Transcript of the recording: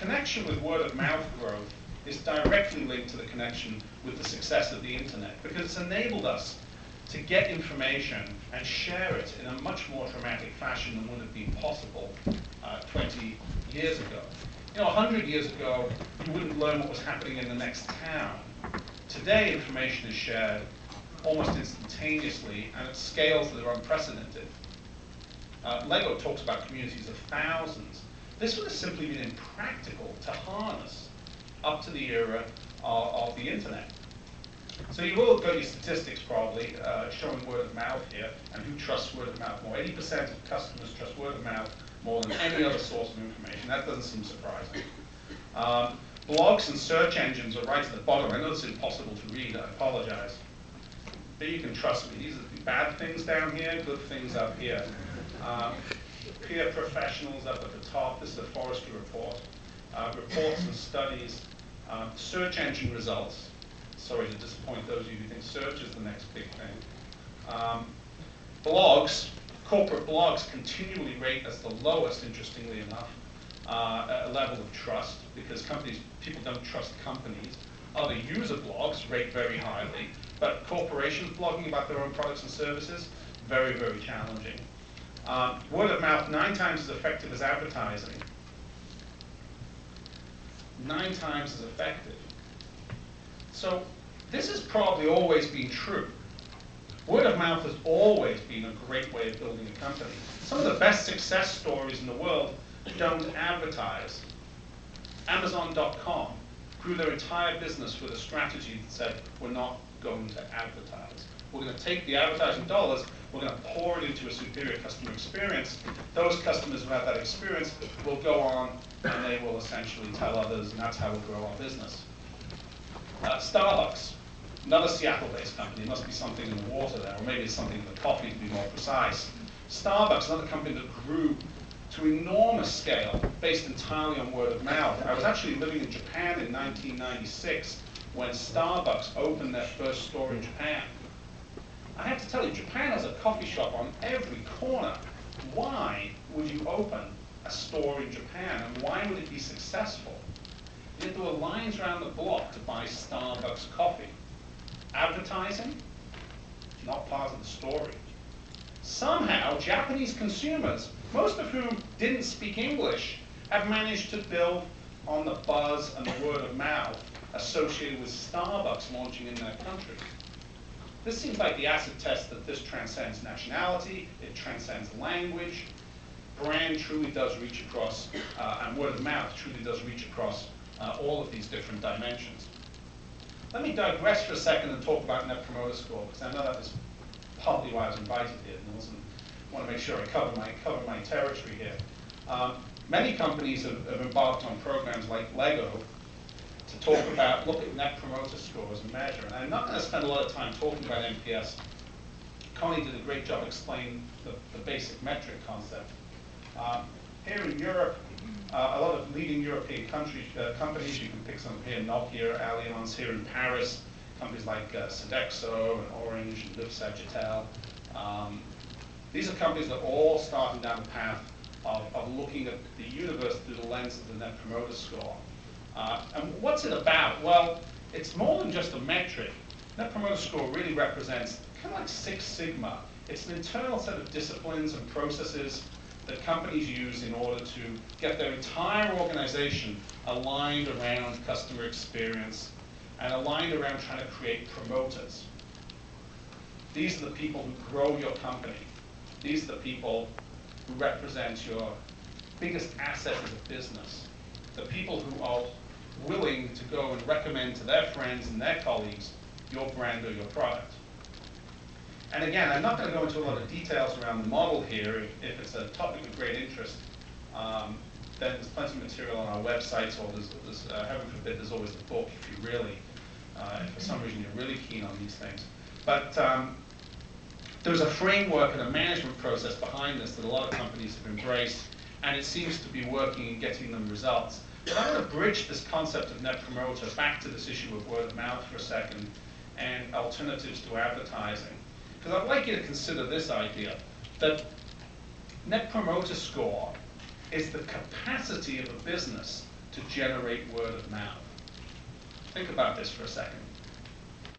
connection with word of mouth growth is directly linked to the connection with the success of the internet, because it's enabled us to get information and share it in a much more dramatic fashion than would have been possible 20 years ago. You know, 100 years ago, you wouldn't learn what was happening in the next town. Today, information is shared almost instantaneously and at scales that are unprecedented. Lego talks about communities of thousands. This would have simply been impractical to harness up to the era of the internet. So you've all got your statistics probably showing word of mouth here, and who trusts word of mouth more. 80% of customers trust word of mouth more than any other source of information. That doesn't seem surprising. Blogs and search engines are right at the bottom. I know it's impossible to read, I apologize. But you can trust me. These are the bad things down here, good things up here. Peer professionals up at the top. This is a Forrester report. Reports and studies. Search engine results. Sorry to disappoint those of you who think search is the next big thing. Blogs, corporate blogs continually rate as the lowest, interestingly enough, level of trust, because people don't trust companies. Other user blogs rate very highly, but corporations blogging about their own products and services, very, very challenging. Word of mouth, 9 times as effective as advertising. 9 times as effective. So this has probably always been true. Word of mouth has always been a great way of building a company. Some of the best success stories in the world don't advertise. Amazon.com grew their entire business with a strategy that said, we're not going to advertise. We're going to take the advertising dollars, we're going to pour it into a superior customer experience. Those customers who have that experience will go on and they will essentially tell others, and that's how we'll grow our business. Starbucks, another Seattle-based company. It must be something in the water there, or maybe it's something in the coffee to be more precise. Starbucks, another company that grew to enormous scale, based entirely on word of mouth. I was actually living in Japan in 1996 when Starbucks opened their first store in Japan. I have to tell you, Japan has a coffee shop on every corner. Why would you open a store in Japan, and why would it be successful? Yet there were lines around the block to buy Starbucks coffee. Advertising? Not part of the story. Somehow, Japanese consumers, most of whom didn't speak English, have managed to build on the buzz and the word of mouth associated with Starbucks launching in their country. This seems like the acid test that this transcends nationality, it transcends language. Brand truly does reach across, and word of mouth truly does reach across all of these different dimensions. Let me digress for a second and talk about Net Promoter Score, because I know that was partly why I was invited here, and I want to make sure I cover my territory here. Many companies have embarked on programs like Lego to talk about, look at Net Promoter Score as a measure. And I'm not going to spend a lot of time talking about NPS. Connie did a great job explaining the basic metric concept. Here in Europe, a lot of leading European companies, you can pick some here, Nokia, Allianz, here in Paris, companies like Sodexo and Orange and Liv Sagitel. These are companies that are all starting down the path of looking at the universe through the lens of the Net Promoter Score. And what's it about? Well, it's more than just a metric. Net Promoter Score really represents kind of like Six Sigma. It's an internal set of disciplines and processes that companies use in order to get their entire organization aligned around customer experience and aligned around trying to create promoters. These are the people who grow your company. These are the people who represent your biggest asset as a business. The people who are willing to go and recommend to their friends and their colleagues your brand or your product. And again, I'm not going to go into a lot of details around the model here. If it's a topic of great interest, then there's plenty of material on our websites, or there's heaven forbid, there's always the book if you really, if for some reason you're really keen on these things. But there's a framework and a management process behind this that a lot of companies have embraced, and it seems to be working and getting them results. But I want to bridge this concept of Net Promoter back to this issue of word of mouth for a second, and alternatives to advertising. Because I'd like you to consider this idea, that Net Promoter Score is the capacity of a business to generate word of mouth. Think about this for a second.